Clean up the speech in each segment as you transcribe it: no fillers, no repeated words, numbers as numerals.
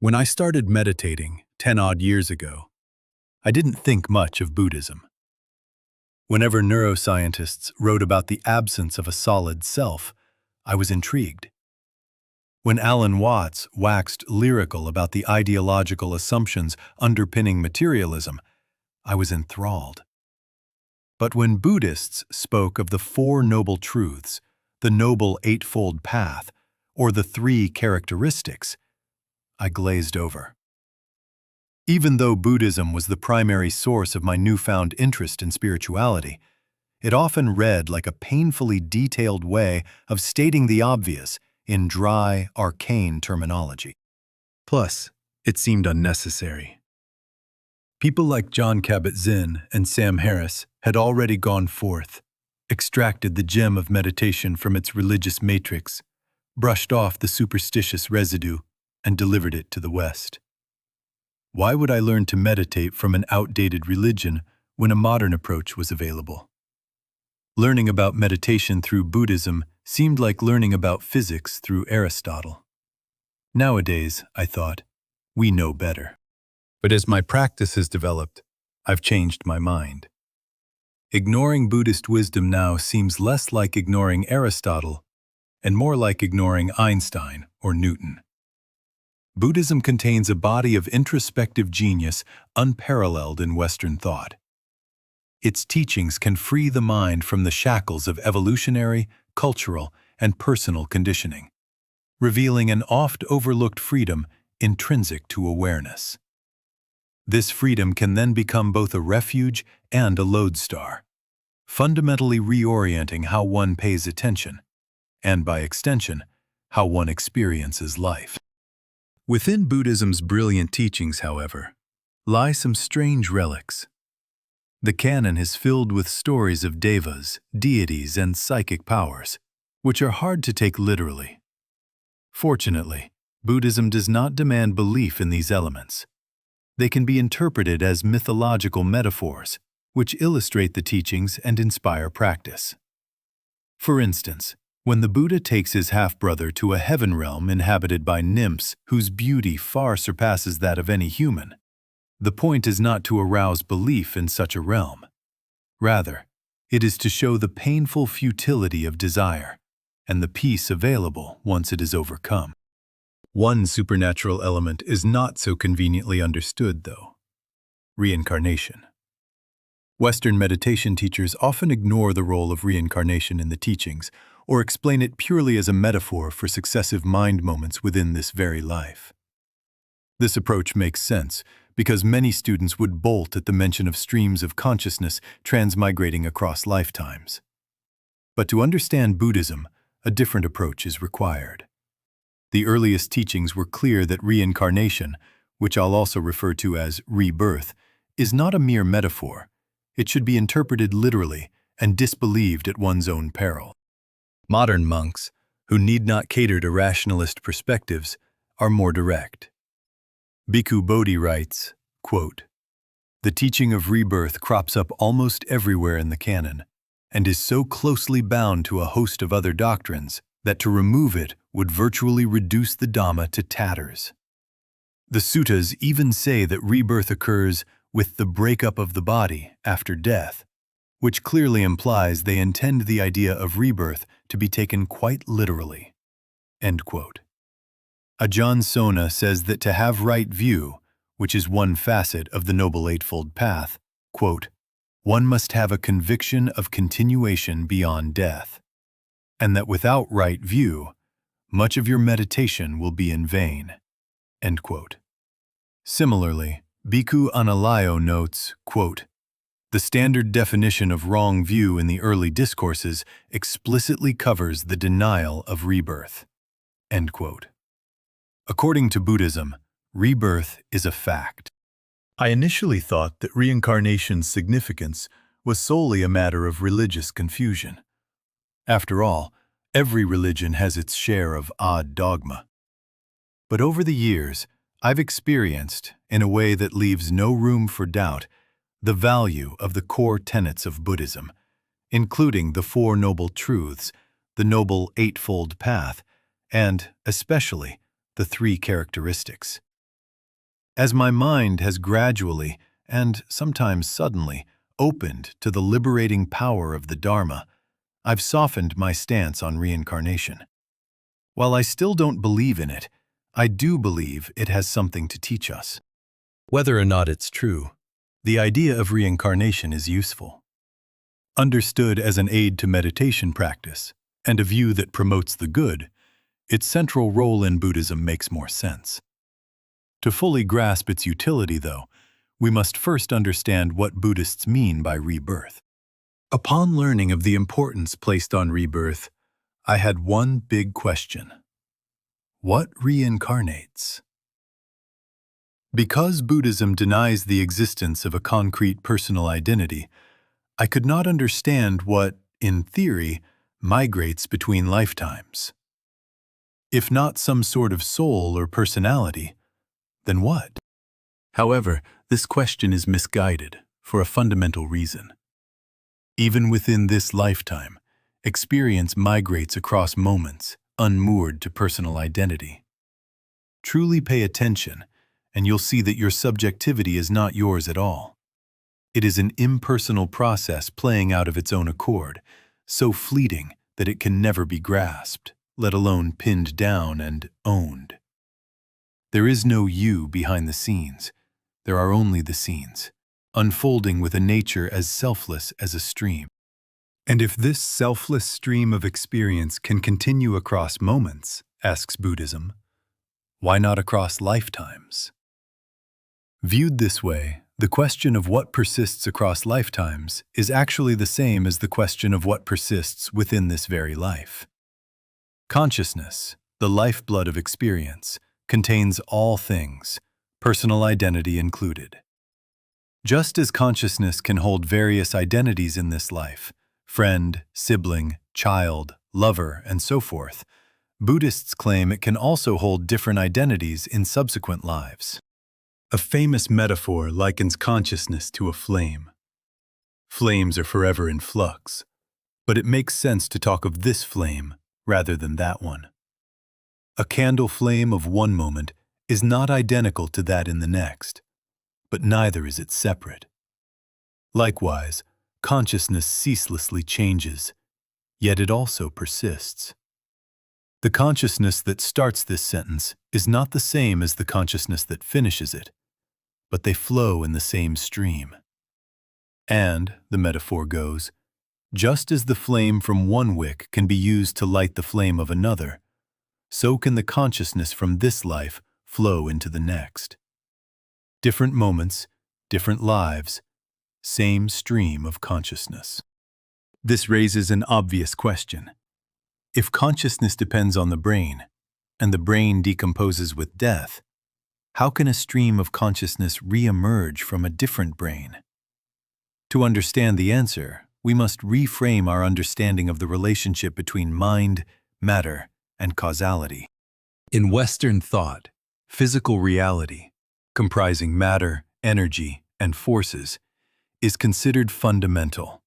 When I started meditating 10-odd years ago, I didn't think much of Buddhism. Whenever neuroscientists wrote about the absence of a solid self, I was intrigued. When Alan Watts waxed lyrical about the ideological assumptions underpinning materialism, I was enthralled. But when Buddhists spoke of the Four Noble Truths, the Noble Eightfold Path, or the Three Characteristics, I glazed over. Even though Buddhism was the primary source of my newfound interest in spirituality, it often read like a painfully detailed way of stating the obvious in dry, arcane terminology. Plus, it seemed unnecessary. People like John Kabat-Zinn and Sam Harris had already gone forth, extracted the gem of meditation from its religious matrix, brushed off the superstitious residue, and delivered it to the West. Why would I learn to meditate from an outdated religion when a modern approach was available? Learning about meditation through Buddhism seemed like learning about physics through Aristotle. Nowadays, I thought, we know better. But as my practice has developed, I've changed my mind. Ignoring Buddhist wisdom now seems less like ignoring Aristotle and more like ignoring Einstein or Newton. Buddhism contains a body of introspective genius unparalleled in Western thought. Its teachings can free the mind from the shackles of evolutionary, cultural, and personal conditioning, revealing an oft-overlooked freedom intrinsic to awareness. This freedom can then become both a refuge and a lodestar, fundamentally reorienting how one pays attention, and by extension, how one experiences life. Within Buddhism's brilliant teachings, however, lie some strange relics. The canon is filled with stories of devas, deities, and psychic powers, which are hard to take literally. Fortunately, Buddhism does not demand belief in these elements. They can be interpreted as mythological metaphors, which illustrate the teachings and inspire practice. For instance, when the Buddha takes his half-brother to a heaven realm inhabited by nymphs whose beauty far surpasses that of any human, the point is not to arouse belief in such a realm. Rather, it is to show the painful futility of desire and the peace available once it is overcome. One supernatural element is not so conveniently understood, though: reincarnation. Western meditation teachers often ignore the role of reincarnation in the teachings, or explain it purely as a metaphor for successive mind moments within this very life. This approach makes sense because many students would bolt at the mention of streams of consciousness transmigrating across lifetimes. But to understand Buddhism, a different approach is required. The earliest teachings were clear that reincarnation, which I'll also refer to as rebirth, is not a mere metaphor. It should be interpreted literally and disbelieved at one's own peril. Modern monks, who need not cater to rationalist perspectives, are more direct. Bhikkhu Bodhi writes, quote, "The teaching of rebirth crops up almost everywhere in the canon, and is so closely bound to a host of other doctrines that to remove it would virtually reduce the Dhamma to tatters. The suttas even say that rebirth occurs with the breakup of the body after death, which clearly implies they intend the idea of rebirth to be taken quite literally." End quote. Ajahn Sona says that to have right view, which is one facet of the Noble Eightfold Path, quote, "one must have a conviction of continuation beyond death, and that without right view, much of your meditation will be in vain." End quote. Similarly, Bhikkhu Analayo notes, quote, "The standard definition of wrong view in the early discourses explicitly covers the denial of rebirth." End quote. According to Buddhism, rebirth is a fact. I initially thought that reincarnation's significance was solely a matter of religious confusion. After all, every religion has its share of odd dogma. But over the years, I've experienced, in a way that leaves no room for doubt, the value of the core tenets of Buddhism, including the Four Noble Truths, the Noble Eightfold Path, and, especially, the Three Characteristics. As my mind has gradually, and sometimes suddenly, opened to the liberating power of the Dharma, I've softened my stance on reincarnation. While I still don't believe in it, I do believe it has something to teach us. Whether or not it's true, the idea of reincarnation is useful. Understood as an aid to meditation practice, and a view that promotes the good, its central role in Buddhism makes more sense. To fully grasp its utility, though, we must first understand what Buddhists mean by rebirth. Upon learning of the importance placed on rebirth, I had one big question. What reincarnates? Because Buddhism denies the existence of a concrete personal identity, I could not understand what, in theory, migrates between lifetimes. If not some sort of soul or personality, then what? However, this question is misguided for a fundamental reason. Even within this lifetime, experience migrates across moments, unmoored to personal identity. Truly pay attention, and you'll see that your subjectivity is not yours at all. It is an impersonal process playing out of its own accord, so fleeting that it can never be grasped, let alone pinned down and owned. There is no you behind the scenes. There are only the scenes, unfolding with a nature as selfless as a stream. And if this selfless stream of experience can continue across moments, asks Buddhism, why not across lifetimes? Viewed this way, the question of what persists across lifetimes is actually the same as the question of what persists within this very life. Consciousness, the lifeblood of experience, contains all things, personal identity included. Just as consciousness can hold various identities in this life, friend, sibling, child, lover, and so forth, Buddhists claim it can also hold different identities in subsequent lives. A famous metaphor likens consciousness to a flame. Flames are forever in flux, but it makes sense to talk of this flame rather than that one. A candle flame of one moment is not identical to that in the next, but neither is it separate. Likewise, consciousness ceaselessly changes, yet it also persists. The consciousness that starts this sentence is not the same as the consciousness that finishes it, but they flow in the same stream. And, the metaphor goes, just as the flame from one wick can be used to light the flame of another, so can the consciousness from this life flow into the next. Different moments, different lives, same stream of consciousness. This raises an obvious question. If consciousness depends on the brain, and the brain decomposes with death, how can a stream of consciousness re-emerge from a different brain? To understand the answer, we must reframe our understanding of the relationship between mind, matter, and causality. In Western thought, physical reality, comprising matter, energy, and forces, is considered fundamental.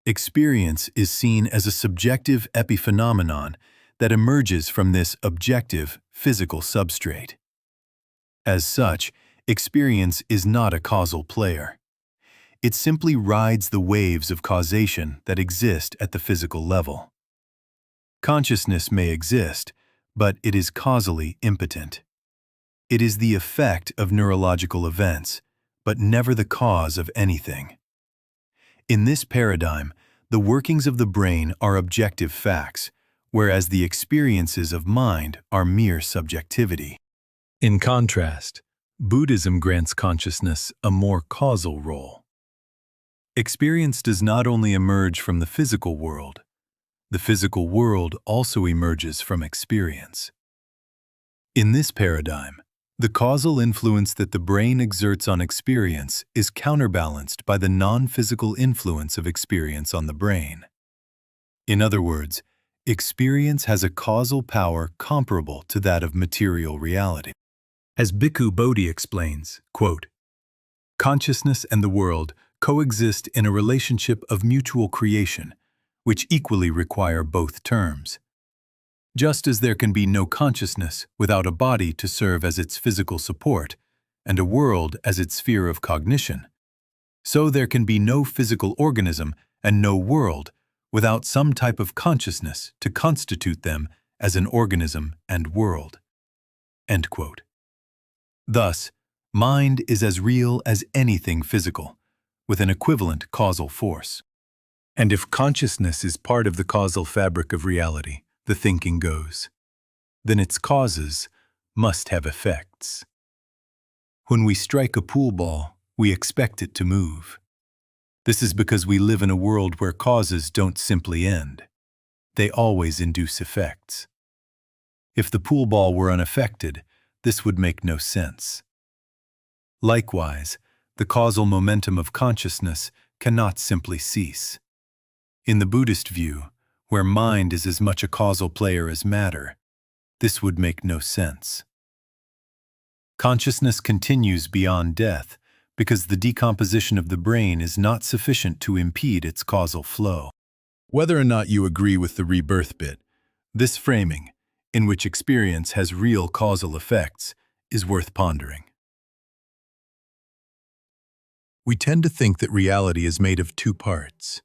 Experience is seen as a subjective epiphenomenon that emerges from this objective, physical substrate. As such, experience is not a causal player. It simply rides the waves of causation that exist at the physical level. Consciousness may exist, but it is causally impotent. It is the effect of neurological events, but never the cause of anything. In this paradigm, the workings of the brain are objective facts, whereas the experiences of mind are mere subjectivity. In contrast, Buddhism grants consciousness a more causal role. Experience does not only emerge from the physical world also emerges from experience. In this paradigm, the causal influence that the brain exerts on experience is counterbalanced by the non-physical influence of experience on the brain. In other words, experience has a causal power comparable to that of material reality. As Bhikkhu Bodhi explains, quote, consciousness and the world coexist in a relationship of mutual creation, which equally require both terms. Just as there can be no consciousness without a body to serve as its physical support, and a world as its sphere of cognition. So there can be no physical organism and no world without some type of consciousness to constitute them as an organism and world." End quote. Thus, mind is as real as anything physical, with an equivalent causal force. And if consciousness is part of the causal fabric of reality, the thinking goes, then its causes must have effects. When we strike a pool ball, we expect it to move. This is because we live in a world where causes don't simply end. They always induce effects. If the pool ball were unaffected, this would make no sense. Likewise, the causal momentum of consciousness cannot simply cease. In the Buddhist view, where mind is as much a causal player as matter, this would make no sense. Consciousness continues beyond death because the decomposition of the brain is not sufficient to impede its causal flow. Whether or not you agree with the rebirth bit, this framing, in which experience has real causal effects, is worth pondering. We tend to think that reality is made of two parts: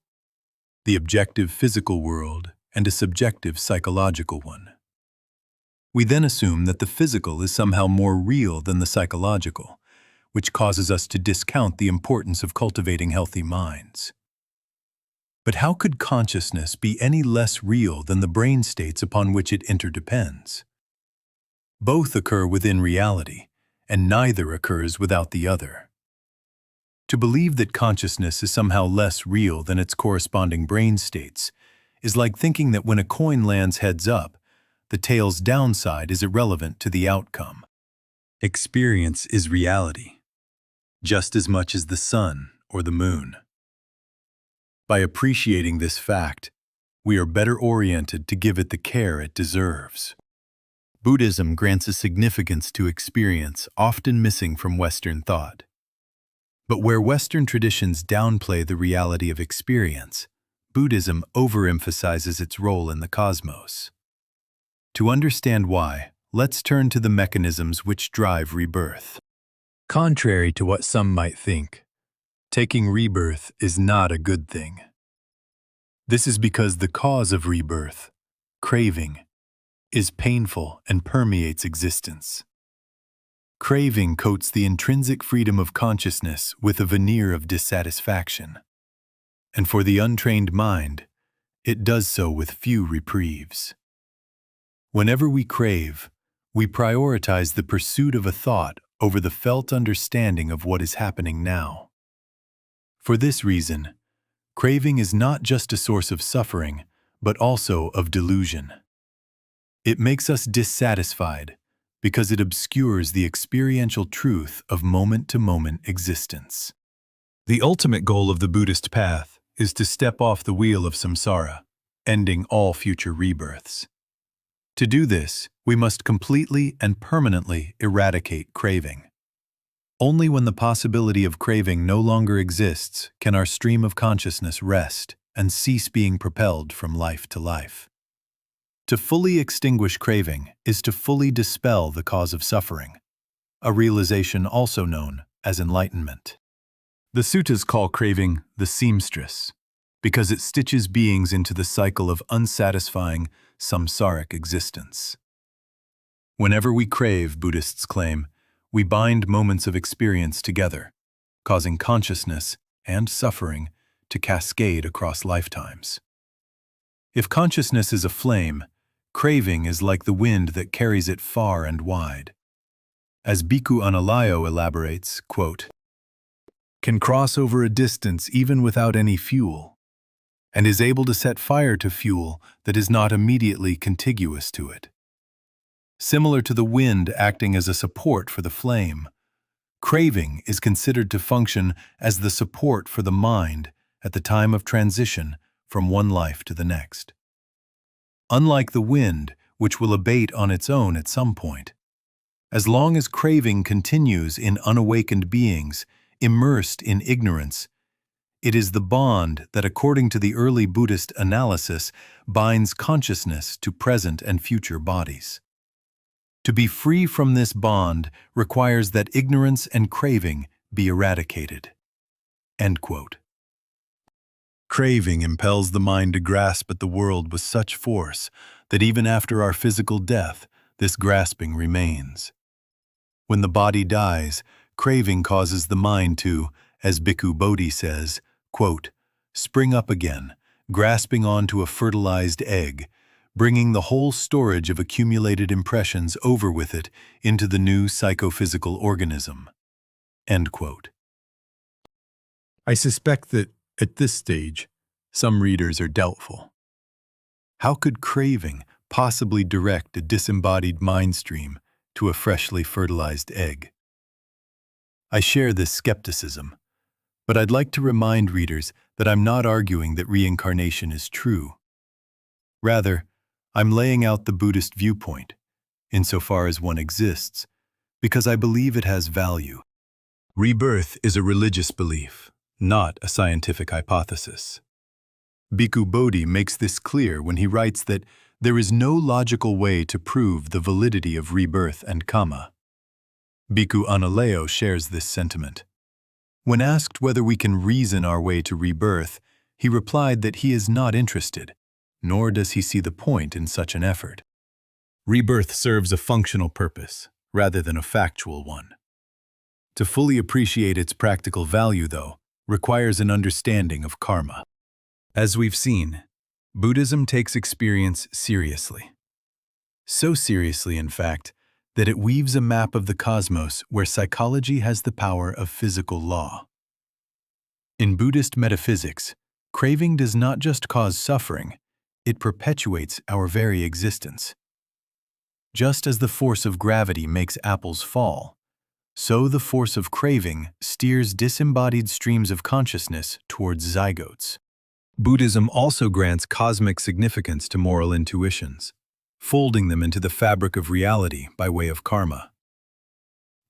the objective physical world and a subjective psychological one. We then assume that the physical is somehow more real than the psychological, which causes us to discount the importance of cultivating healthy minds. But how could consciousness be any less real than the brain states upon which it interdepends? Both occur within reality, and neither occurs without the other. To believe that consciousness is somehow less real than its corresponding brain states is like thinking that when a coin lands heads up, the tail's downside is irrelevant to the outcome. Experience is reality, just as much as the sun or the moon. By appreciating this fact, we are better oriented to give it the care it deserves. Buddhism grants a significance to experience often missing from Western thought. But where Western traditions downplay the reality of experience, Buddhism overemphasizes its role in the cosmos. To understand why, let's turn to the mechanisms which drive rebirth. Contrary to what some might think, taking rebirth is not a good thing. This is because the cause of rebirth, craving, is painful and permeates existence. Craving coats the intrinsic freedom of consciousness with a veneer of dissatisfaction. And for the untrained mind, it does so with few reprieves. Whenever we crave, we prioritize the pursuit of a thought over the felt understanding of what is happening now. For this reason, craving is not just a source of suffering, but also of delusion. It makes us dissatisfied because it obscures the experiential truth of moment-to-moment existence. The ultimate goal of the Buddhist path is to step off the wheel of samsara, ending all future rebirths. To do this, we must completely and permanently eradicate craving. Only when the possibility of craving no longer exists can our stream of consciousness rest and cease being propelled from life to life. To fully extinguish craving is to fully dispel the cause of suffering, a realization also known as enlightenment. The suttas call craving the seamstress, because it stitches beings into the cycle of unsatisfying samsaric existence. Whenever we crave, Buddhists claim, we bind moments of experience together, causing consciousness and suffering to cascade across lifetimes. If consciousness is a flame, craving is like the wind that carries it far and wide. As Bhikkhu Analayo elaborates, quote, "Can cross over a distance even without any fuel, and is able to set fire to fuel that is not immediately contiguous to it. Similar to the wind acting as a support for the flame, craving is considered to function as the support for the mind at the time of transition from one life to the next. Unlike the wind, which will abate on its own at some point, as long as craving continues in unawakened beings, immersed in ignorance, it is the bond that, according to the early Buddhist analysis, binds consciousness to present and future bodies. To be free from this bond requires that ignorance and craving be eradicated." End quote. Craving impels the mind to grasp at the world with such force that even after our physical death, this grasping remains. When the body dies, craving causes the mind to, as Bhikkhu Bodhi says, quote, "spring up again, grasping onto a fertilized egg, bringing the whole storage of accumulated impressions over with it into the new psychophysical organism." End quote. I suspect that, at this stage, some readers are doubtful. How could craving possibly direct a disembodied mind stream to a freshly fertilized egg? I share this skepticism, but I'd like to remind readers that I'm not arguing that reincarnation is true. Rather, I'm laying out the Buddhist viewpoint, insofar as one exists, because I believe it has value. Rebirth is a religious belief, not a scientific hypothesis. Bhikkhu Bodhi makes this clear when he writes that there is no logical way to prove the validity of rebirth and karma. Bhikkhu Analayo shares this sentiment. When asked whether we can reason our way to rebirth, he replied that he is not interested, nor does he see the point in such an effort. Rebirth serves a functional purpose, rather than a factual one. To fully appreciate its practical value, though, requires an understanding of karma. As we've seen, Buddhism takes experience seriously. So seriously, in fact, that it weaves a map of the cosmos where psychology has the power of physical law. In Buddhist metaphysics, craving does not just cause suffering, it perpetuates our very existence. Just as the force of gravity makes apples fall, so the force of craving steers disembodied streams of consciousness towards zygotes. Buddhism also grants cosmic significance to moral intuitions, folding them into the fabric of reality by way of karma.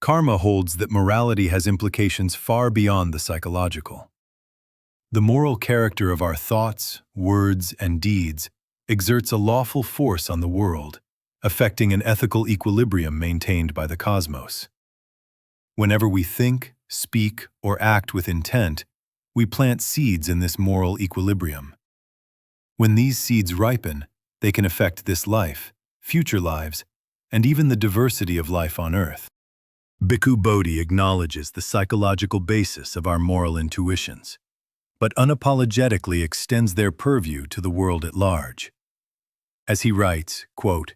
Karma holds that morality has implications far beyond the psychological. The moral character of our thoughts, words, and deeds exerts a lawful force on the world, affecting an ethical equilibrium maintained by the cosmos. Whenever we think, speak, or act with intent, we plant seeds in this moral equilibrium. When these seeds ripen, they can affect this life, future lives, and even the diversity of life on Earth. Bhikkhu Bodhi acknowledges the psychological basis of our moral intuitions, but unapologetically extends their purview to the world at large. As he writes, quote,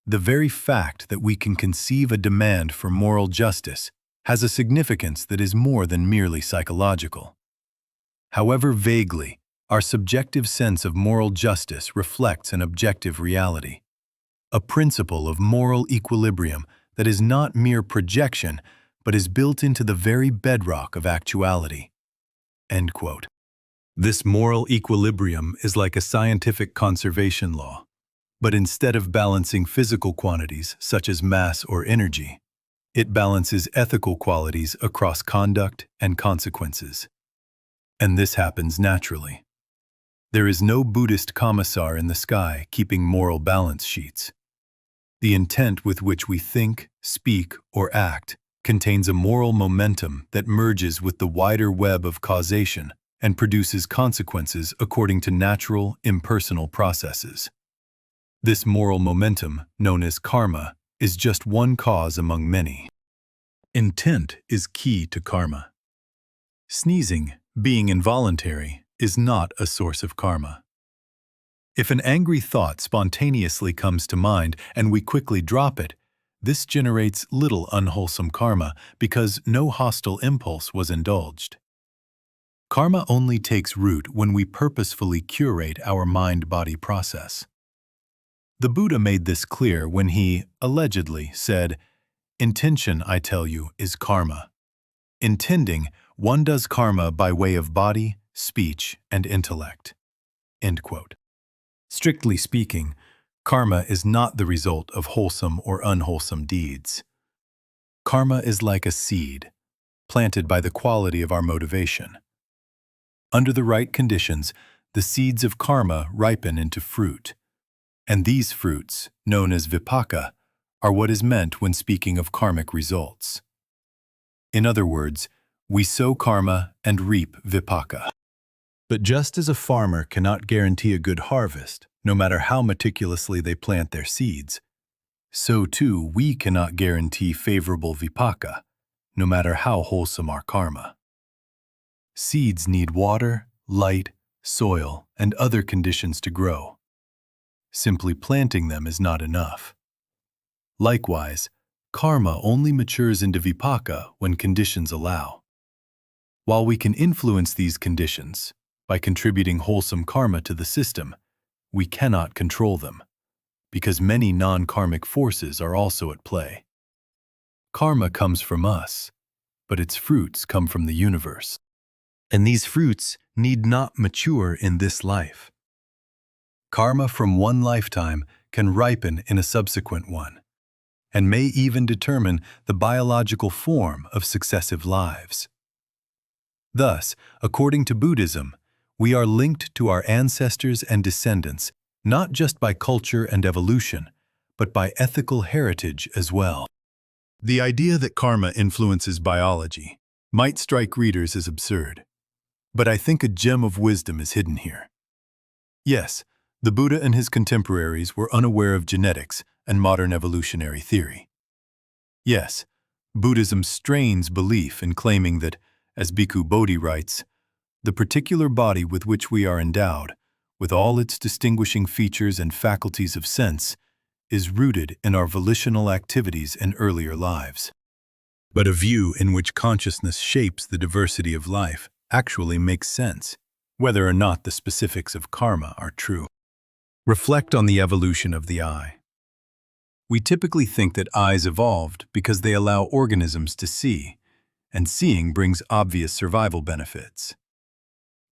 "The very fact that we can conceive a demand for moral justice has a significance that is more than merely psychological. However vaguely, our subjective sense of moral justice reflects an objective reality, a principle of moral equilibrium that is not mere projection, but is built into the very bedrock of actuality." End quote. This moral equilibrium is like a scientific conservation law, but instead of balancing physical quantities such as mass or energy, it balances ethical qualities across conduct and consequences. And this happens naturally. There is no Buddhist commissar in the sky keeping moral balance sheets. The intent with which we think, speak, or act contains a moral momentum that merges with the wider web of causation and produces consequences according to natural, impersonal processes. This moral momentum, known as karma, is just one cause among many. Intent is key to karma. Sneezing, being involuntary, is not a source of karma. If an angry thought spontaneously comes to mind and we quickly drop it, this generates little unwholesome karma because no hostile impulse was indulged. Karma only takes root when we purposefully curate our mind-body process. The Buddha made this clear when he, allegedly, said, "Intention, I tell you, is karma. Intending, one does karma by way of body, speech, and intellect." End quote. Strictly speaking, karma is not the result of wholesome or unwholesome deeds. Karma is like a seed, planted by the quality of our motivation. Under the right conditions, the seeds of karma ripen into fruit, and these fruits, known as vipaka, are what is meant when speaking of karmic results. In other words, we sow karma and reap vipaka. But just as a farmer cannot guarantee a good harvest, no matter how meticulously they plant their seeds, so too we cannot guarantee favorable vipaka, no matter how wholesome our karma. Seeds need water, light, soil, and other conditions to grow. Simply planting them is not enough. Likewise, karma only matures into vipaka when conditions allow. While we can influence these conditions by contributing wholesome karma to the system, we cannot control them, because many non-karmic forces are also at play. Karma comes from us, but its fruits come from the universe. And these fruits need not mature in this life. Karma from one lifetime can ripen in a subsequent one, and may even determine the biological form of successive lives. Thus, according to Buddhism, we are linked to our ancestors and descendants not just by culture and evolution, but by ethical heritage as well. The idea that karma influences biology might strike readers as absurd, but I think a gem of wisdom is hidden here. Yes, the Buddha and his contemporaries were unaware of genetics and modern evolutionary theory. Yes, Buddhism strains belief in claiming that, as Bhikkhu Bodhi writes, the particular body with which we are endowed, with all its distinguishing features and faculties of sense, is rooted in our volitional activities in earlier lives. But a view in which consciousness shapes the diversity of life actually makes sense, whether or not the specifics of karma are true. Reflect on the evolution of the eye. We typically think that eyes evolved because they allow organisms to see, and seeing brings obvious survival benefits.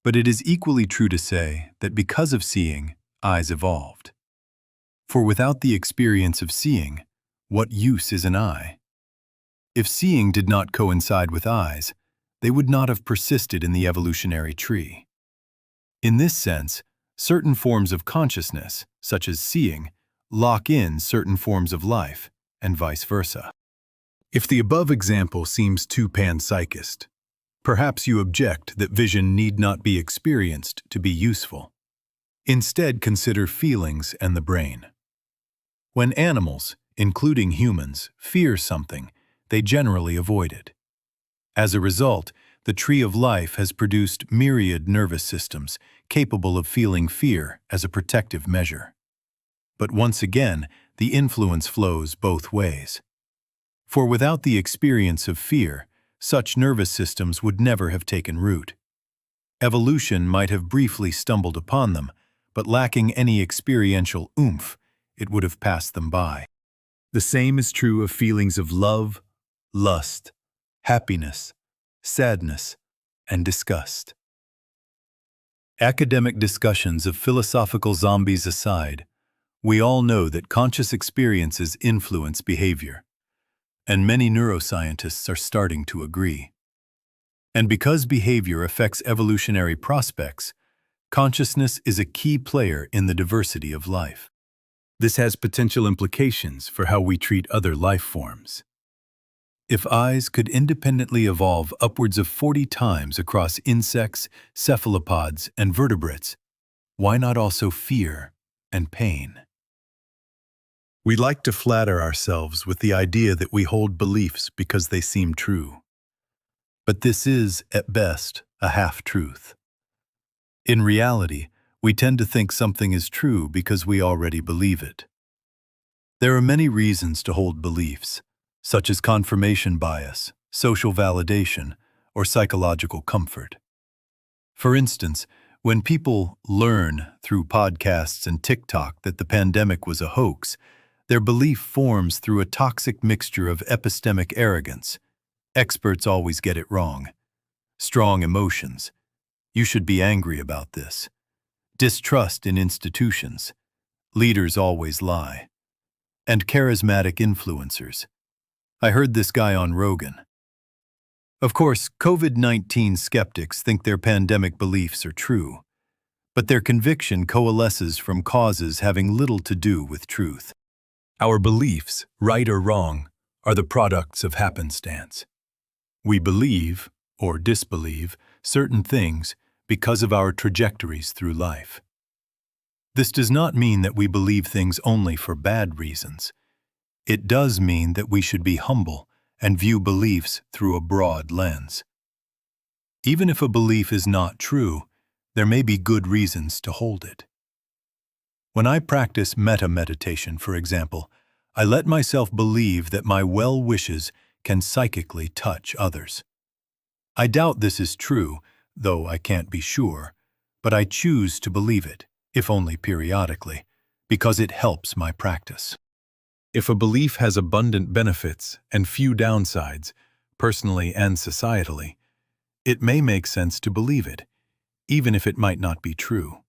But it is equally true to say that because of seeing, eyes evolved. For without the experience of seeing, what use is an eye? If seeing did not coincide with eyes, they would not have persisted in the evolutionary tree. In this sense, certain forms of consciousness, such as seeing, lock in certain forms of life, and vice versa. If the above example seems too panpsychist, perhaps you object that vision need not be experienced to be useful. Instead, consider feelings and the brain. When animals, including humans, fear something, they generally avoid it. As a result, the tree of life has produced myriad nervous systems capable of feeling fear as a protective measure. But once again, the influence flows both ways. For without the experience of fear, such nervous systems would never have taken root. Evolution might have briefly stumbled upon them, but lacking any experiential oomph, it would have passed them by. The same is true of feelings of love, lust, happiness, sadness, and disgust. Academic discussions of philosophical zombies aside, we all know that conscious experiences influence behavior, and many neuroscientists are starting to agree. And because behavior affects evolutionary prospects, consciousness is a key player in the diversity of life. This has potential implications for how we treat other life forms. If eyes could independently evolve upwards of 40 times across insects, cephalopods, and vertebrates, why not also fear and pain? We like to flatter ourselves with the idea that we hold beliefs because they seem true. But this is, at best, a half-truth. In reality, we tend to think something is true because we already believe it. There are many reasons to hold beliefs, such as confirmation bias, social validation, or psychological comfort. For instance, when people learn through podcasts and TikTok that the pandemic was a hoax, their belief forms through a toxic mixture of epistemic arrogance. Experts always get it wrong. Strong emotions. You should be angry about this. Distrust in institutions. Leaders always lie. And charismatic influencers. I heard this guy on Rogan. Of course, COVID-19 skeptics think their pandemic beliefs are true, but their conviction coalesces from causes having little to do with truth. Our beliefs, right or wrong, are the products of happenstance. We believe, or disbelieve, certain things because of our trajectories through life. This does not mean that we believe things only for bad reasons. It does mean that we should be humble and view beliefs through a broad lens. Even if a belief is not true, there may be good reasons to hold it. When I practice metta-meditation, for example, I let myself believe that my well wishes can psychically touch others. I doubt this is true, though I can't be sure, but I choose to believe it, if only periodically, because it helps my practice. If a belief has abundant benefits and few downsides, personally and societally, it may make sense to believe it, even if it might not be true.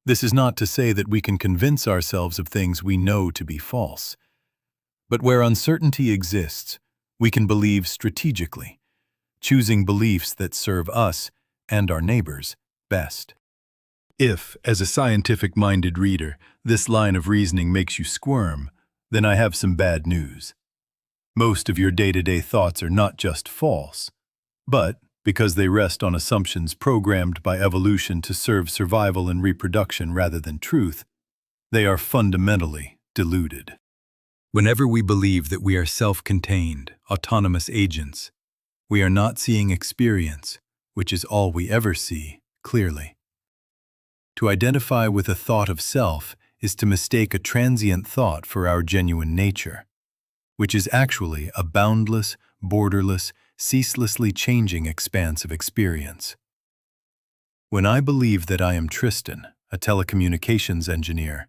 This is not to say that we can convince ourselves of things we know to be false. But where uncertainty exists, we can believe strategically, choosing beliefs that serve us and our neighbors best. If, as a scientific-minded reader, this line of reasoning makes you squirm, then I have some bad news. Most of your day-to-day thoughts are not just false, but because they rest on assumptions programmed by evolution to serve survival and reproduction rather than truth, they are fundamentally deluded. Whenever we believe that we are self-contained, autonomous agents, we are not seeing experience, which is all we ever see, clearly. To identify with a thought of self is to mistake a transient thought for our genuine nature, which is actually a boundless, borderless, ceaselessly changing expanse of experience. When I believe that I am Tristan, a telecommunications engineer,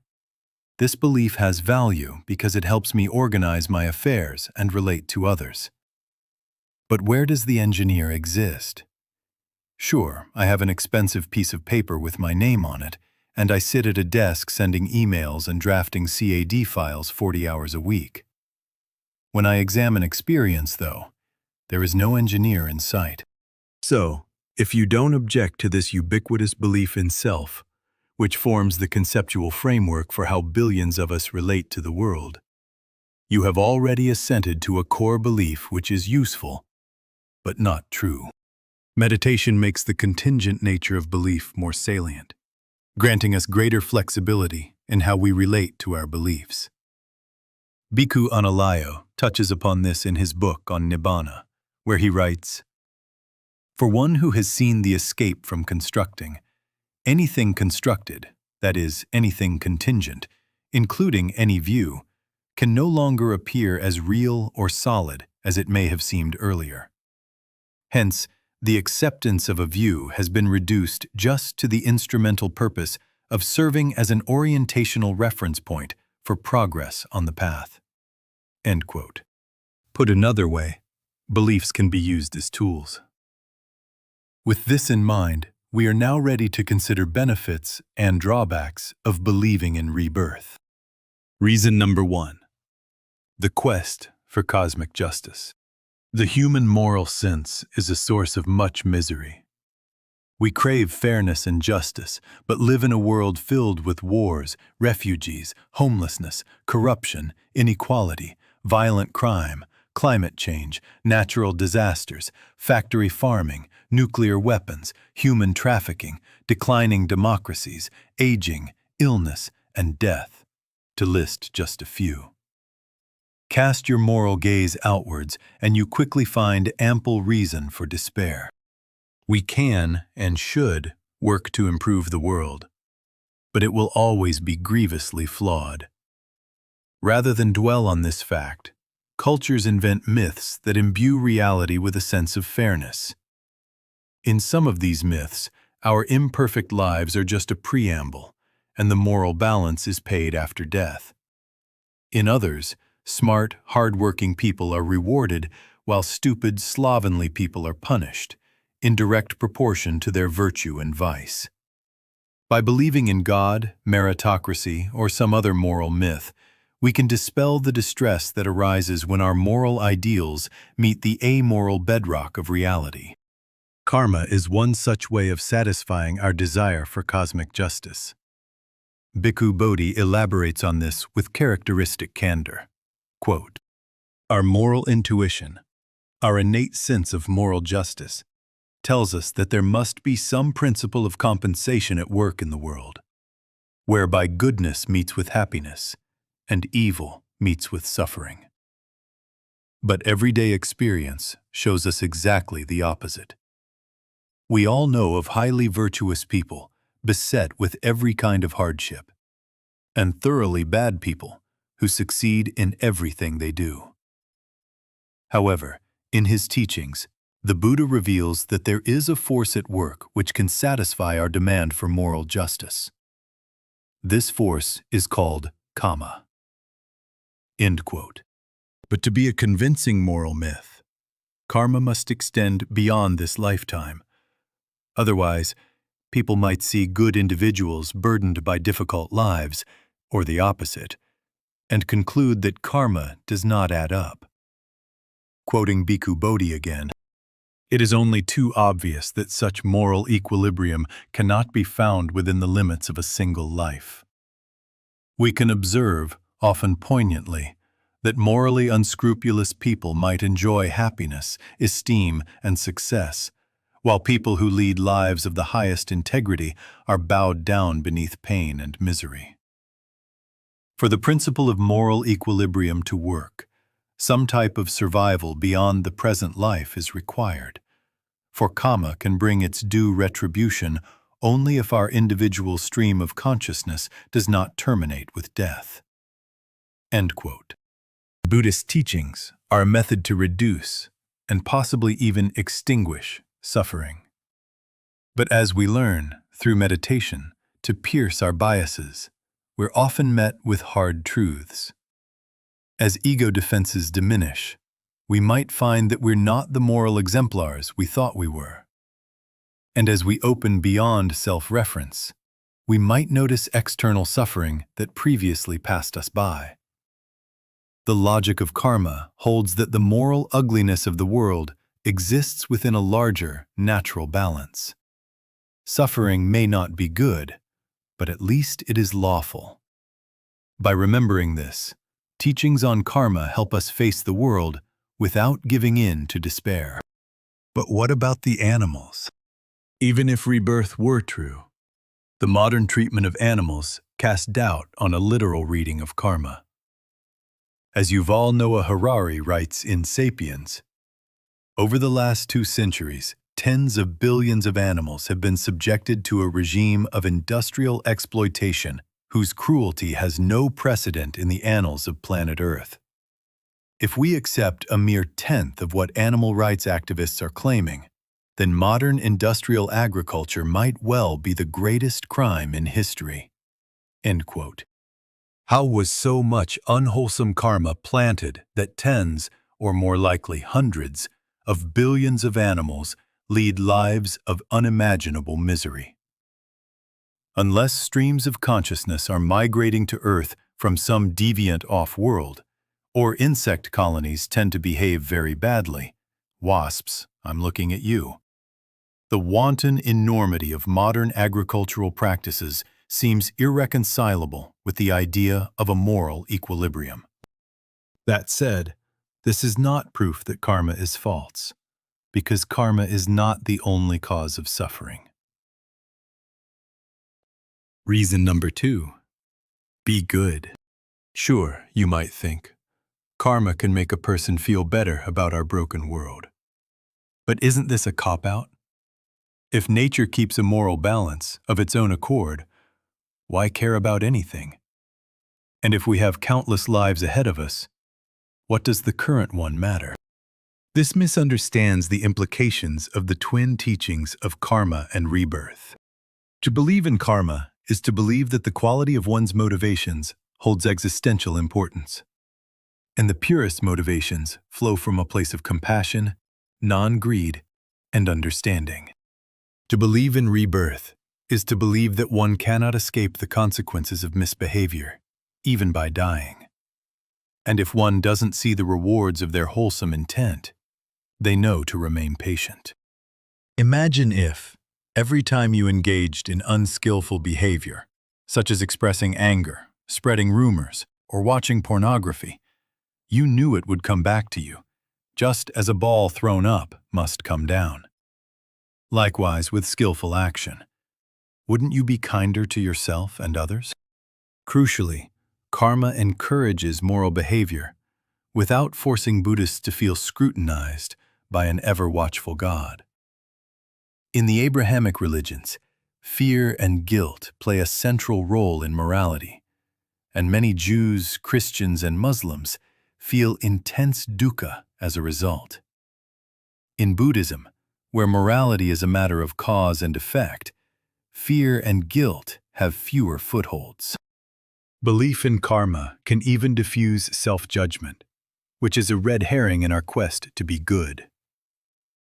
this belief has value because it helps me organize my affairs and relate to others. But where does the engineer exist? Sure, I have an expensive piece of paper with my name on it, and I sit at a desk sending emails and drafting CAD files 40 hours a week. When I examine experience, though, there is no engineer in sight. So, if you don't object to this ubiquitous belief in self, which forms the conceptual framework for how billions of us relate to the world, you have already assented to a core belief which is useful, but not true. Meditation makes the contingent nature of belief more salient, granting us greater flexibility in how we relate to our beliefs. Bhikkhu Analayo touches upon this in his book on Nibbana, where he writes, "For one who has seen the escape from constructing, anything constructed, that is, anything contingent, including any view, can no longer appear as real or solid as it may have seemed earlier. Hence, the acceptance of a view has been reduced just to the instrumental purpose of serving as an orientational reference point for progress on the path." End quote. Put another way, beliefs can be used as tools. With this in mind, we are now ready to consider benefits and drawbacks of believing in rebirth. Reason number 1. The quest for cosmic justice. The human moral sense is a source of much misery. We crave fairness and justice, but live in a world filled with wars, refugees, homelessness, corruption, inequality, violent crime, climate change, natural disasters, factory farming, nuclear weapons, human trafficking, declining democracies, aging, illness, and death, to list just a few. Cast your moral gaze outwards, and you quickly find ample reason for despair. We can and should work to improve the world, but it will always be grievously flawed. Rather than dwell on this fact, cultures invent myths that imbue reality with a sense of fairness. In some of these myths, our imperfect lives are just a preamble, and the moral balance is paid after death. In others, smart, hard-working people are rewarded, while stupid, slovenly people are punished, in direct proportion to their virtue and vice. By believing in God, meritocracy, or some other moral myth, we can dispel the distress that arises when our moral ideals meet the amoral bedrock of reality. Karma is one such way of satisfying our desire for cosmic justice. Bhikkhu Bodhi elaborates on this with characteristic candor. Quote, "Our moral intuition, our innate sense of moral justice, tells us that there must be some principle of compensation at work in the world, whereby goodness meets with happiness and evil meets with suffering. But everyday experience shows us exactly the opposite. We all know of highly virtuous people beset with every kind of hardship, and thoroughly bad people who succeed in everything they do. However, in his teachings, the Buddha reveals that there is a force at work which can satisfy our demand for moral justice. This force is called karma." End quote. But to be a convincing moral myth, karma must extend beyond this lifetime. Otherwise, people might see good individuals burdened by difficult lives, or the opposite, and conclude that karma does not add up. Quoting Bhikkhu Bodhi again, "It is only too obvious that such moral equilibrium cannot be found within the limits of a single life. We can observe, often poignantly, that morally unscrupulous people might enjoy happiness, esteem, and success, while people who lead lives of the highest integrity are bowed down beneath pain and misery. For the principle of moral equilibrium to work, some type of survival beyond the present life is required, for karma can bring its due retribution only if our individual stream of consciousness does not terminate with death." End quote. Buddhist teachings are a method to reduce and possibly even extinguish suffering. But as we learn, through meditation, to pierce our biases, we're often met with hard truths. As ego defenses diminish, we might find that we're not the moral exemplars we thought we were. And as we open beyond self-reference, we might notice external suffering that previously passed us by. The logic of karma holds that the moral ugliness of the world exists within a larger, natural balance. Suffering may not be good, but at least it is lawful. By remembering this, teachings on karma help us face the world without giving in to despair. But what about the animals? Even if rebirth were true, the modern treatment of animals casts doubt on a literal reading of karma. As Yuval Noah Harari writes in *Sapiens*, over the last 2 centuries, tens of billions of animals have been subjected to a regime of industrial exploitation whose cruelty has no precedent in the annals of planet Earth. If we accept a mere tenth of what animal rights activists are claiming, then modern industrial agriculture might well be the greatest crime in history." End quote. How was so much unwholesome karma planted that tens, or more likely hundreds, of billions of animals lead lives of unimaginable misery? Unless streams of consciousness are migrating to Earth from some deviant off-world, or insect colonies tend to behave very badly, wasps, I'm looking at you. The wanton enormity of modern agricultural practices seems irreconcilable with the idea of a moral equilibrium. That said, this is not proof that karma is false, because karma is not the only cause of suffering. Reason number 2. Be good. Sure, you might think, karma can make a person feel better about our broken world. But isn't this a cop-out? If nature keeps a moral balance of its own accord, why care about anything? And if we have countless lives ahead of us, what does the current one matter? This misunderstands the implications of the twin teachings of karma and rebirth. To believe in karma is to believe that the quality of one's motivations holds existential importance. And the purest motivations flow from a place of compassion, non-greed, and understanding. To believe in rebirth is to believe that one cannot escape the consequences of misbehavior, even by dying. And if one doesn't see the rewards of their wholesome intent, they know to remain patient. Imagine if, every time you engaged in unskillful behavior, such as expressing anger, spreading rumors, or watching pornography, you knew it would come back to you, just as a ball thrown up must come down. Likewise with skillful action. Wouldn't you be kinder to yourself and others? Crucially, karma encourages moral behavior without forcing Buddhists to feel scrutinized by an ever-watchful God. In the Abrahamic religions, fear and guilt play a central role in morality, and many Jews, Christians, and Muslims feel intense dukkha as a result. In Buddhism, where morality is a matter of cause and effect, fear and guilt have fewer footholds. Belief in karma can even diffuse self-judgment, which is a red herring in our quest to be good.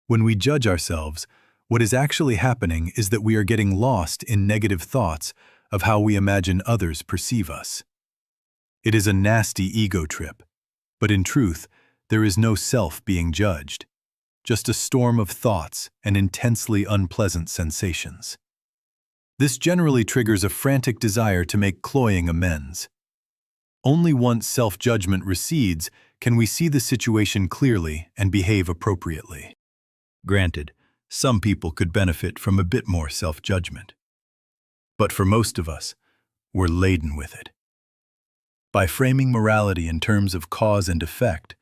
When we judge ourselves, what is actually happening is that we are getting lost in negative thoughts of how we imagine others perceive us. It is a nasty ego trip, but in truth, there is no self being judged, just a storm of thoughts and intensely unpleasant sensations. This generally triggers a frantic desire to make cloying amends. Only once self-judgment recedes can we see the situation clearly and behave appropriately. Granted, some people could benefit from a bit more self-judgment. But for most of us, we're laden with it. By framing morality in terms of cause and effect,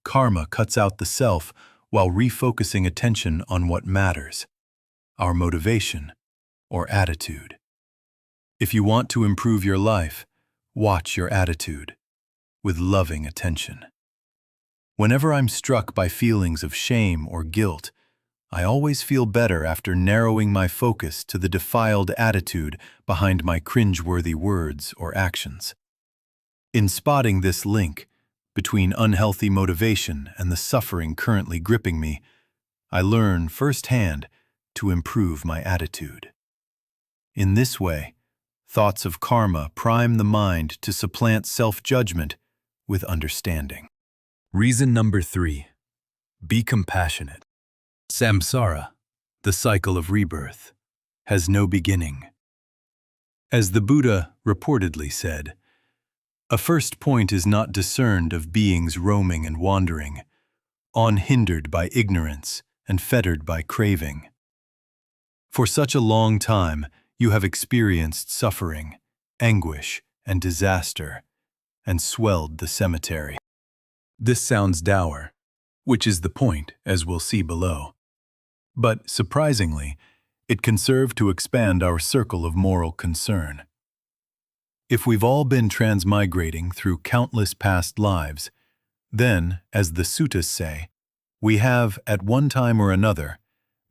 karma cuts out the self while refocusing attention on what matters, our motivation or attitude. If you want to improve your life, watch your attitude with loving attention. Whenever I'm struck by feelings of shame or guilt, I always feel better after narrowing my focus to the defiled attitude behind my cringeworthy words or actions. In spotting this link between unhealthy motivation and the suffering currently gripping me, I learn firsthand to improve my attitude. In this way, thoughts of karma prime the mind to supplant self-judgment with understanding. Reason number 3. Be compassionate. Samsara, the cycle of rebirth, has no beginning. As the Buddha reportedly said, a first point is not discerned of beings roaming and wandering, unhindered by ignorance and fettered by craving. For such a long time, you have experienced suffering, anguish, and disaster, and swelled the cemetery. This sounds dour, which is the point, as we'll see below. But, surprisingly, it can serve to expand our circle of moral concern. If we've all been transmigrating through countless past lives, then, as the suttas say, we have, at one time or another,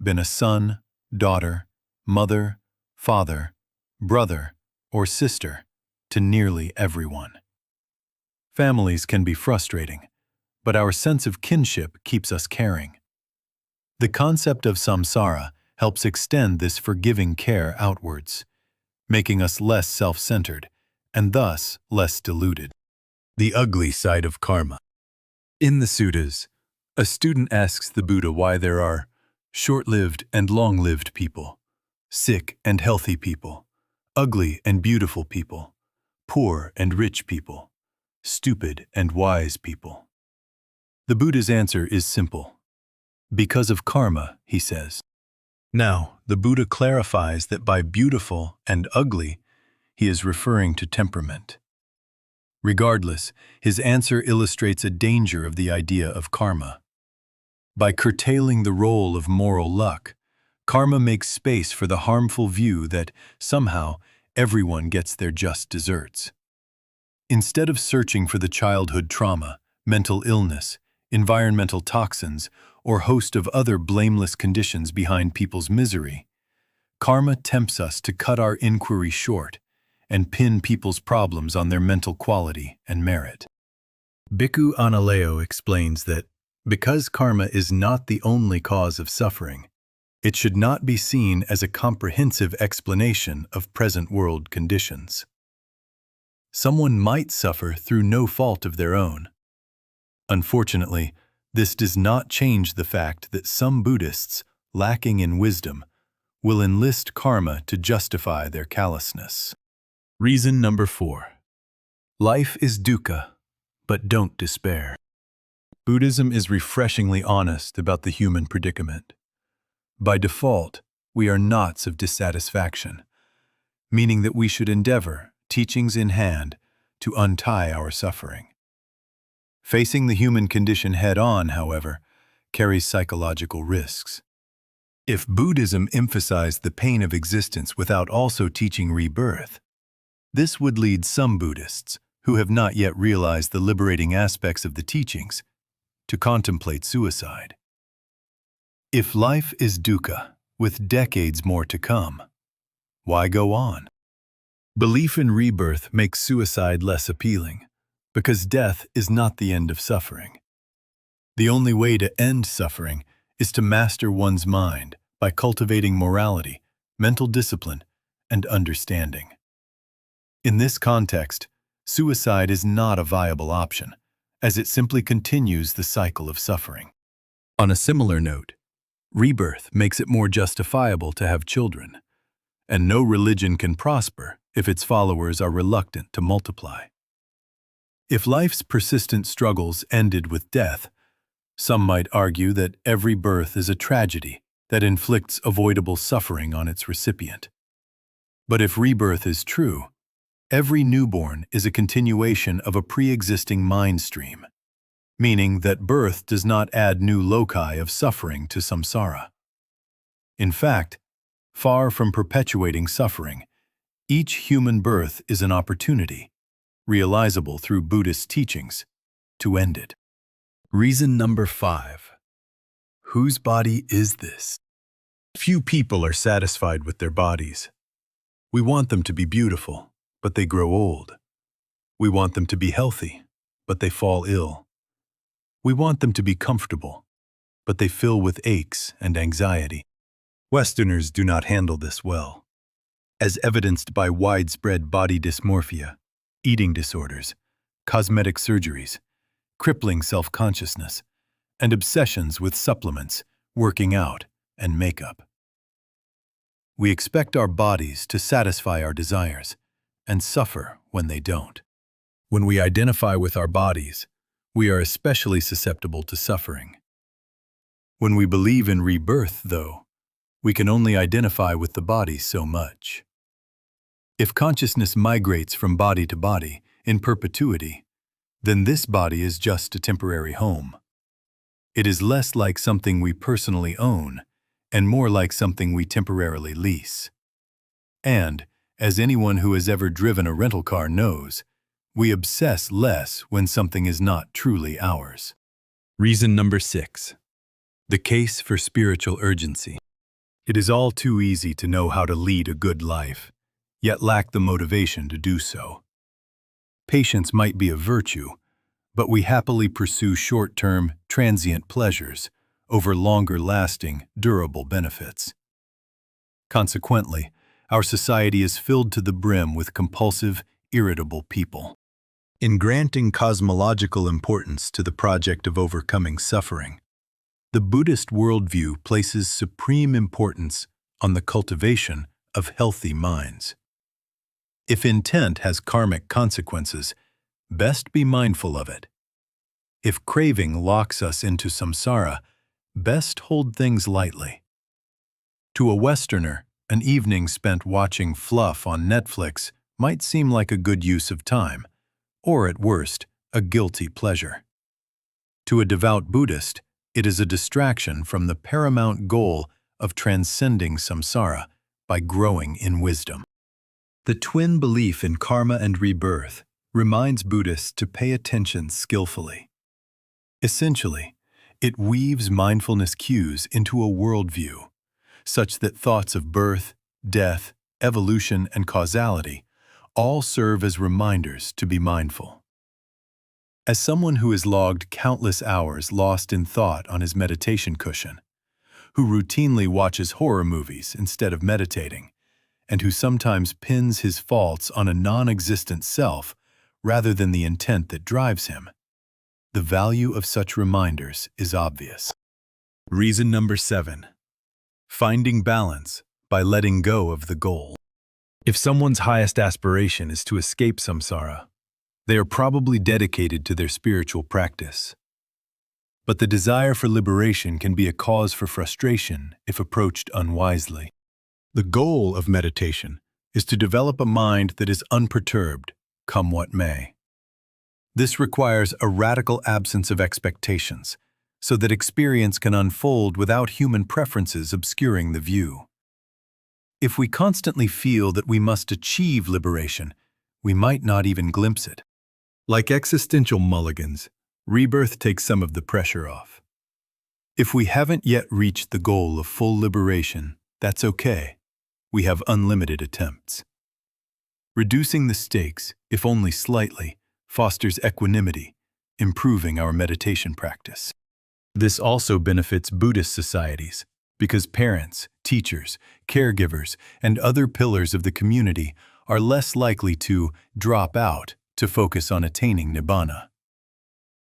been a son, daughter, mother, father, brother, or sister to nearly everyone. Families can be frustrating, but our sense of kinship keeps us caring. The concept of samsara helps extend this forgiving care outwards, making us less self-centered and thus less deluded. The ugly side of karma. In the suttas, a student asks the Buddha why there are short-lived and long-lived people, sick and healthy people, ugly and beautiful people, poor and rich people, stupid and wise people. The Buddha's answer is simple. Because of karma, he says. Now, the Buddha clarifies that by beautiful and ugly, he is referring to temperament. Regardless, his answer illustrates a danger of the idea of karma. By curtailing the role of moral luck, karma makes space for the harmful view that, somehow, everyone gets their just deserts. Instead of searching for the childhood trauma, mental illness, environmental toxins, or host of other blameless conditions behind people's misery, karma tempts us to cut our inquiry short and pin people's problems on their mental quality and merit. Bhikkhu Bodhi explains that because karma is not the only cause of suffering, it should not be seen as a comprehensive explanation of present-world conditions. Someone might suffer through no fault of their own. Unfortunately, this does not change the fact that some Buddhists, lacking in wisdom, will enlist karma to justify their callousness. Reason number 4. Life is dukkha, but don't despair. Buddhism is refreshingly honest about the human predicament. By default, we are knots of dissatisfaction, meaning that we should endeavor, teachings in hand, to untie our suffering. Facing the human condition head-on, however, carries psychological risks. If Buddhism emphasized the pain of existence without also teaching rebirth, this would lead some Buddhists, who have not yet realized the liberating aspects of the teachings, to contemplate suicide. If life is dukkha, with decades more to come, why go on? Belief in rebirth makes suicide less appealing, because death is not the end of suffering. The only way to end suffering is to master one's mind by cultivating morality, mental discipline, and understanding. In this context, suicide is not a viable option, as it simply continues the cycle of suffering. On a similar note, rebirth makes it more justifiable to have children, and no religion can prosper if its followers are reluctant to multiply. If life's persistent struggles ended with death, some might argue that every birth is a tragedy that inflicts avoidable suffering on its recipient. But if rebirth is true, every newborn is a continuation of a pre-existing mind stream, meaning that birth does not add new loci of suffering to samsara. In fact, far from perpetuating suffering, each human birth is an opportunity, realizable through Buddhist teachings, to end it. Reason number 5. Whose body is this? Few people are satisfied with their bodies. We want them to be beautiful, but they grow old. We want them to be healthy, but they fall ill. We want them to be comfortable, but they fill with aches and anxiety. Westerners do not handle this well, as evidenced by widespread body dysmorphia, eating disorders, cosmetic surgeries, crippling self-consciousness, and obsessions with supplements, working out, and makeup. We expect our bodies to satisfy our desires, and suffer when they don't. When we identify with our bodies, we are especially susceptible to suffering. When we believe in rebirth, though, we can only identify with the body so much. If consciousness migrates from body to body in perpetuity, then this body is just a temporary home. It is less like something we personally own and more like something we temporarily lease. And, as anyone who has ever driven a rental car knows, we obsess less when something is not truly ours. Reason number 6. The case for spiritual urgency. It is all too easy to know how to lead a good life, yet lack the motivation to do so. Patience might be a virtue, but we happily pursue short-term, transient pleasures over longer-lasting, durable benefits. Consequently, our society is filled to the brim with compulsive, irritable people. In granting cosmological importance to the project of overcoming suffering, the Buddhist worldview places supreme importance on the cultivation of healthy minds. If intent has karmic consequences, best be mindful of it. If craving locks us into samsara, best hold things lightly. To a Westerner, an evening spent watching fluff on Netflix might seem like a good use of time, or at worst, a guilty pleasure. To a devout Buddhist, it is a distraction from the paramount goal of transcending samsara by growing in wisdom. The twin belief in karma and rebirth reminds Buddhists to pay attention skillfully. Essentially, it weaves mindfulness cues into a worldview, such that thoughts of birth, death, evolution, and causality all serve as reminders to be mindful. As someone who has logged countless hours lost in thought on his meditation cushion, who routinely watches horror movies instead of meditating, and who sometimes pins his faults on a non-existent self rather than the intent that drives him, the value of such reminders is obvious. Reason number 7. Finding balance by letting go of the goal. If someone's highest aspiration is to escape samsara, they are probably dedicated to their spiritual practice. But the desire for liberation can be a cause for frustration if approached unwisely. The goal of meditation is to develop a mind that is unperturbed, come what may. This requires a radical absence of expectations, so that experience can unfold without human preferences obscuring the view. If we constantly feel that we must achieve liberation, we might not even glimpse it. Like existential mulligans, rebirth takes some of the pressure off. If we haven't yet reached the goal of full liberation, that's okay. We have unlimited attempts. Reducing the stakes, if only slightly, fosters equanimity, improving our meditation practice. This also benefits Buddhist societies, because parents, teachers, caregivers, and other pillars of the community are less likely to drop out to focus on attaining nibbana.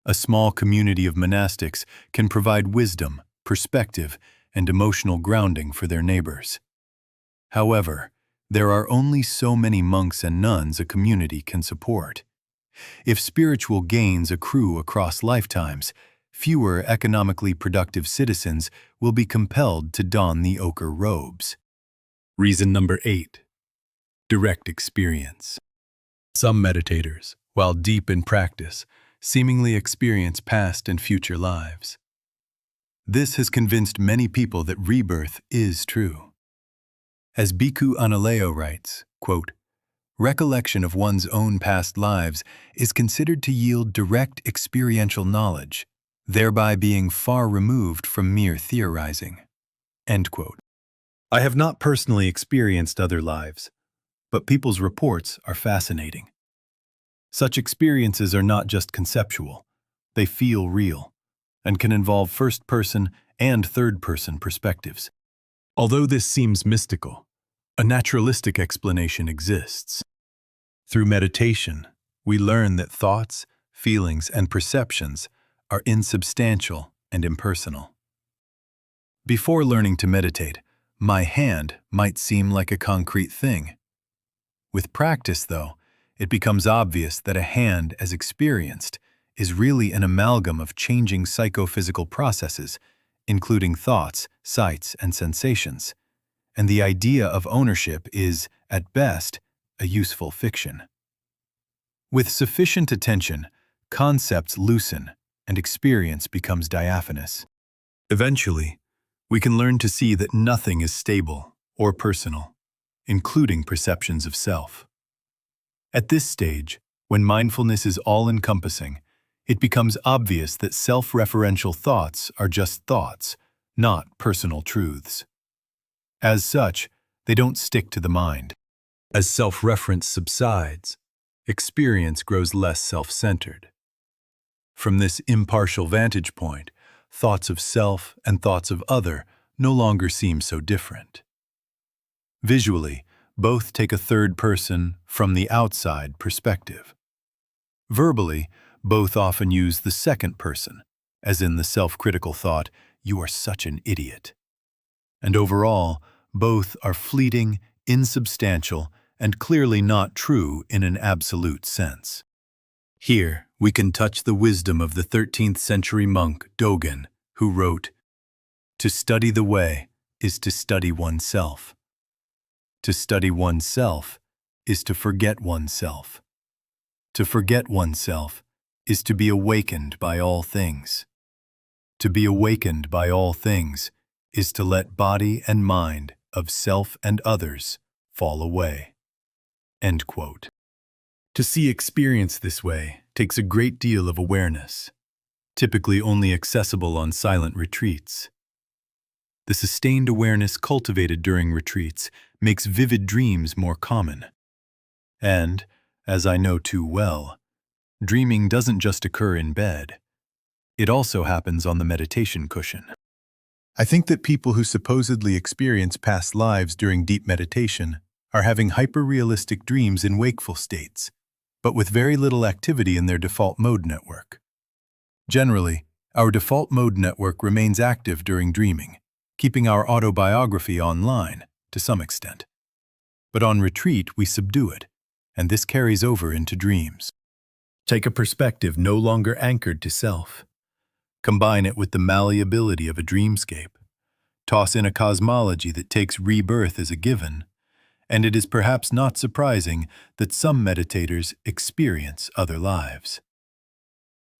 A small community of monastics can provide wisdom, perspective, and emotional grounding for their neighbors. However, there are only so many monks and nuns a community can support. If spiritual gains accrue across lifetimes, fewer economically productive citizens will be compelled to don the ochre robes. Reason number 8. Direct experience. Some meditators, while deep in practice, seemingly experience past and future lives. This has convinced many people that rebirth is true. As Bhikkhu Bodhi writes, quote, "Recollection of one's own past lives is considered to yield direct experiential knowledge, thereby being far removed from mere theorizing." End quote. I have not personally experienced other lives, but people's reports are fascinating. Such experiences are not just conceptual, they feel real, and can involve first-person and third-person perspectives. Although this seems mystical, a naturalistic explanation exists. Through meditation, we learn that thoughts, feelings, and perceptions are insubstantial and impersonal. Before learning to meditate, my hand might seem like a concrete thing. With practice, though, it becomes obvious that a hand as experienced is really an amalgam of changing psychophysical processes, including thoughts, sights, and sensations, and the idea of ownership is, at best, a useful fiction. With sufficient attention, concepts loosen and experience becomes diaphanous. Eventually, we can learn to see that nothing is stable or personal, including perceptions of self. At this stage, when mindfulness is all-encompassing, it becomes obvious that self-referential thoughts are just thoughts, not personal truths. As such, they don't stick to the mind. As self-reference subsides, experience grows less self-centered. From this impartial vantage point, thoughts of self and thoughts of other no longer seem so different. Visually, both take a third-person, from the outside perspective. Verbally, both often use the second person, as in the self-critical thought, "You are such an idiot." And overall, both are fleeting, insubstantial, and clearly not true in an absolute sense. Here, we can touch the wisdom of the 13th century monk Dogen, who wrote, "To study the way is to study oneself. To study oneself is to forget oneself. To forget oneself is to be awakened by all things. To be awakened by all things is to let body and mind of self and others fall away." End quote. To see experience this way takes a great deal of awareness, typically only accessible on silent retreats. The sustained awareness cultivated during retreats makes vivid dreams more common. And, as I know too well, dreaming doesn't just occur in bed. It also happens on the meditation cushion. I think that people who supposedly experience past lives during deep meditation are having hyper-realistic dreams in wakeful states, but with very little activity in their default mode network. Generally, our default mode network remains active during dreaming, keeping our autobiography online to some extent. But on retreat, we subdue it, and this carries over into dreams. Take a perspective no longer anchored to self. Combine it with the malleability of a dreamscape. Toss in a cosmology that takes rebirth as a given, and it is perhaps not surprising that some meditators experience other lives.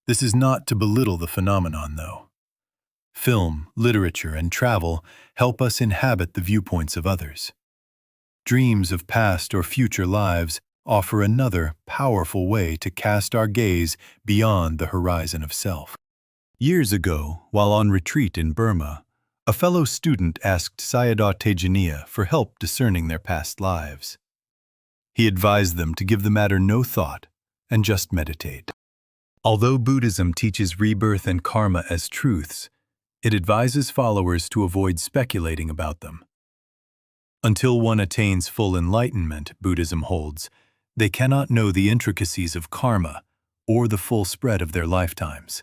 This is not to belittle the phenomenon, though. Film, literature, and travel help us inhabit the viewpoints of others. Dreams of past or future lives offer another powerful way to cast our gaze beyond the horizon of self. Years ago, while on retreat in Burma, a fellow student asked Sayadaw Tejaniya for help discerning their past lives. He advised them to give the matter no thought and just meditate. Although Buddhism teaches rebirth and karma as truths, it advises followers to avoid speculating about them. Until one attains full enlightenment, Buddhism holds, they cannot know the intricacies of karma or the full spread of their lifetimes.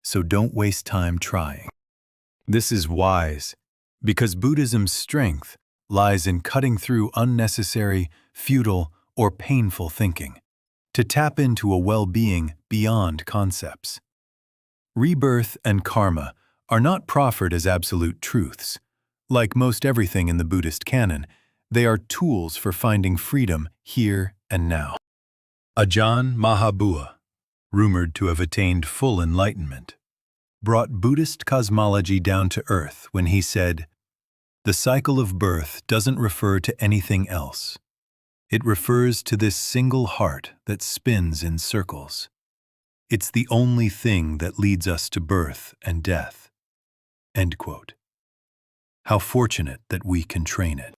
So don't waste time trying. This is wise, because Buddhism's strength lies in cutting through unnecessary, futile, or painful thinking, to tap into a well-being beyond concepts. Rebirth and karma are not proffered as absolute truths. Like most everything in the Buddhist canon, they are tools for finding freedom here and now. Ajahn Mahabua, rumored to have attained full enlightenment, brought Buddhist cosmology down to earth when he said, "The cycle of birth doesn't refer to anything else. It refers to this single heart that spins in circles. It's the only thing that leads us to birth and death." End quote. How fortunate that we can train it.